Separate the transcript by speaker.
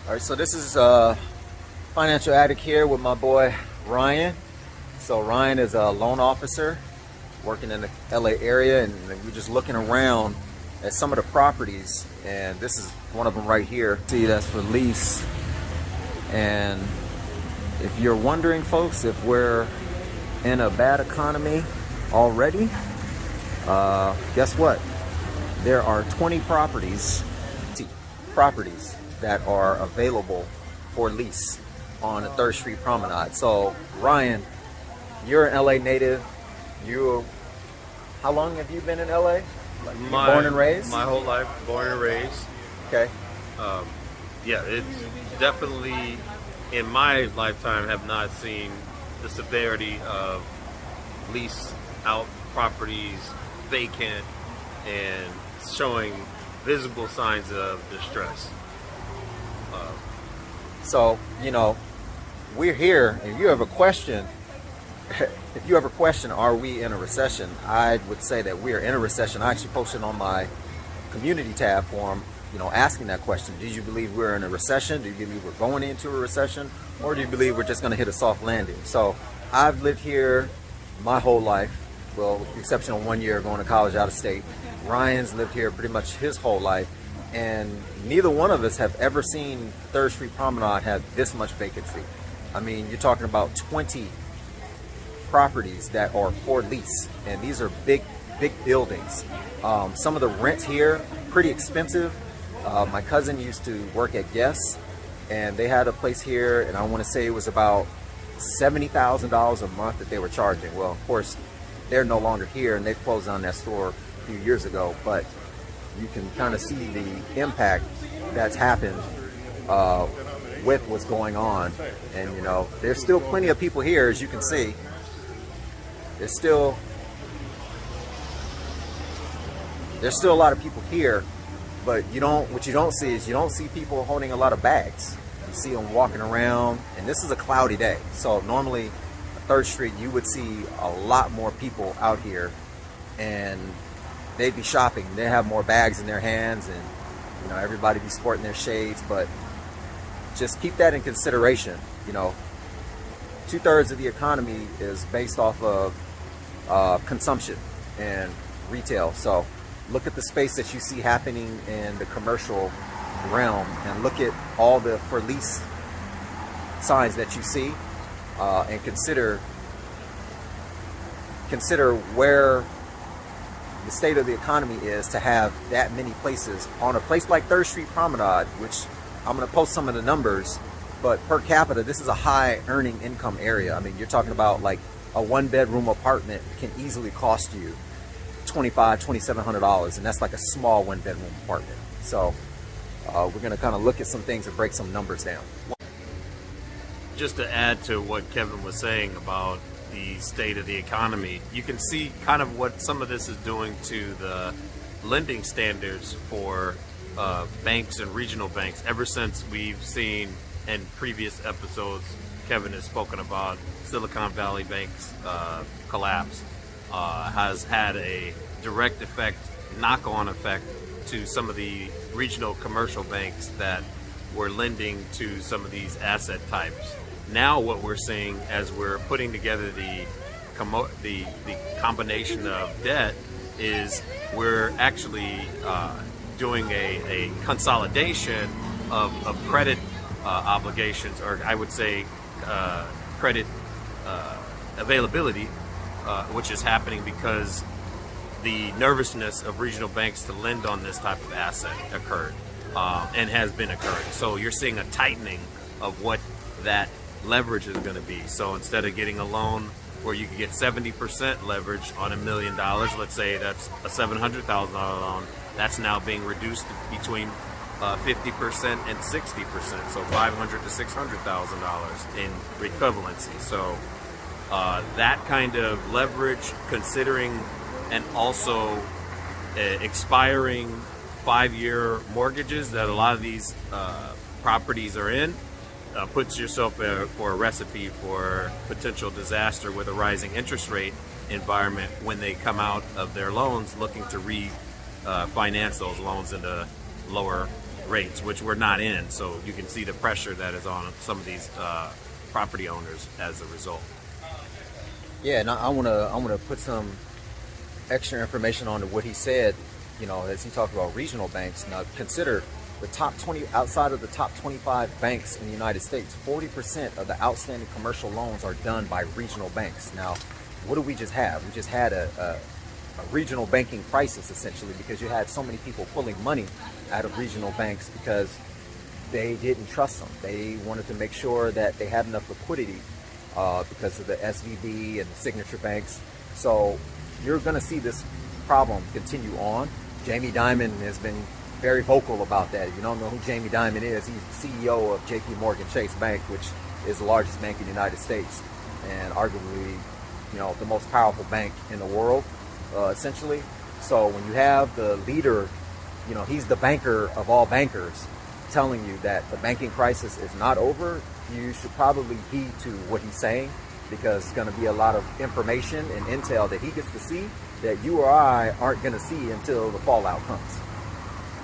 Speaker 1: All right, so this is Financial Addict here with my boy Ryan. So Ryan is a loan officer working in the LA area, and we're just looking around at some of the properties, and this is one of them right here. See, that's for lease. And if you're wondering, folks, if we're in a bad economy already, guess what? There are 20 properties that are available for lease on the 3rd Street Promenade. So Ryan, you're an LA native. How long have you been in LA? Like, born and raised?
Speaker 2: My whole life, born and raised.
Speaker 1: Okay.
Speaker 2: Yeah, it's definitely, in my lifetime, have not seen the severity of lease out properties vacant and showing visible signs of distress.
Speaker 1: So, you know, we're here, and you have a question. If you ever question, are we in a recession? I would say that we are in a recession. I actually posted on my community tab forum, you know, asking that question. Do you believe we're in a recession? Do you believe we're going into a recession? Or do you believe we're just going to hit a soft landing? So I've lived here my whole life, well, with the exception of 1 year going to college out of state. Ryan's lived here pretty much his whole life, and neither one of us have ever seen 3rd Street Promenade have this much vacancy. I mean, you're talking about 20 properties that are for lease, and these are big buildings. Some of the rent here, pretty expensive. My cousin used to work at Guess, and they had a place here, and I want to say it was about $70,000 a month that they were charging. Well, of course, they're no longer here, and they closed down that store a few years ago, but you can kind of see the impact that's happened with what's going on. And you know, there's still plenty of people here, as you can see. There's still a lot of people here, but what you don't see is you don't see people holding a lot of bags. You see them walking around, and this is a cloudy day, so normally 3rd Street you would see a lot more people out here, and they'd be shopping. They have more bags in their hands, and you know, everybody be sporting their shades. But just keep that in consideration. You know, 2/3 of the economy is based off of consumption and retail. So look at the space that you see happening in the commercial realm, and look at all the for lease signs that you see, and consider where the state of the economy is to have that many places on a place like 3rd Street Promenade, which I'm going to post some of the numbers, but per capita, this is a high earning income area. I mean, you're talking about like a 1-bedroom apartment can easily cost you $2,700, and that's like a small 1-bedroom apartment. So we're going to kind of look at some things and break some numbers down.
Speaker 2: Just to add to what Kevin was saying about the state of the economy, you can see kind of what some of this is doing to the lending standards for banks and regional banks. Ever since we've seen in previous episodes, Kevin has spoken about Silicon Valley Bank's collapse, has had a direct effect, knock-on effect to some of the regional commercial banks that were lending to some of these asset types. Now what we're seeing, as we're putting together the combination of debt, is we're actually doing a consolidation of credit obligations, or I would say credit availability, which is happening because the nervousness of regional banks to lend on this type of asset occurred, and has been occurring. So you're seeing a tightening of what that leverage is going to be. So instead of getting a loan where you can get 70% leverage on $1 million, let's say that's a $700,000 loan, that's now being reduced to between 50% and 60%, so $500,000 to $600,000 in equivalency. So that kind of leverage, considering, and also expiring 5-year mortgages that a lot of these properties are in, puts yourself for a recipe for potential disaster with a rising interest rate environment when they come out of their loans looking to refinance those loans into lower rates, which we're not in. So you can see the pressure that is on some of these property owners as a result.
Speaker 1: Yeah, and I wanna put some extra information on what he said. You know, as he talked about regional banks. Now consider the top 20, outside of the top 25 banks in the United States, 40% of the outstanding commercial loans are done by regional banks. Now, what do we just have? We just had a regional banking crisis, essentially, because you had so many people pulling money out of regional banks because they didn't trust them. They wanted to make sure that they had enough liquidity because of the SVB and the signature banks. So you're going to see this problem continue on. Jamie Dimon has been very vocal about that. If you don't know who Jamie Dimon is, he's the CEO of JP Morgan Chase Bank, which is the largest bank in the United States and arguably, you know, the most powerful bank in the world, essentially. So when you have the leader, you know, he's the banker of all bankers, telling you that the banking crisis is not over, you should probably heed to what he's saying, because it's going to be a lot of information and intel that he gets to see that you or I aren't going to see until the fallout comes.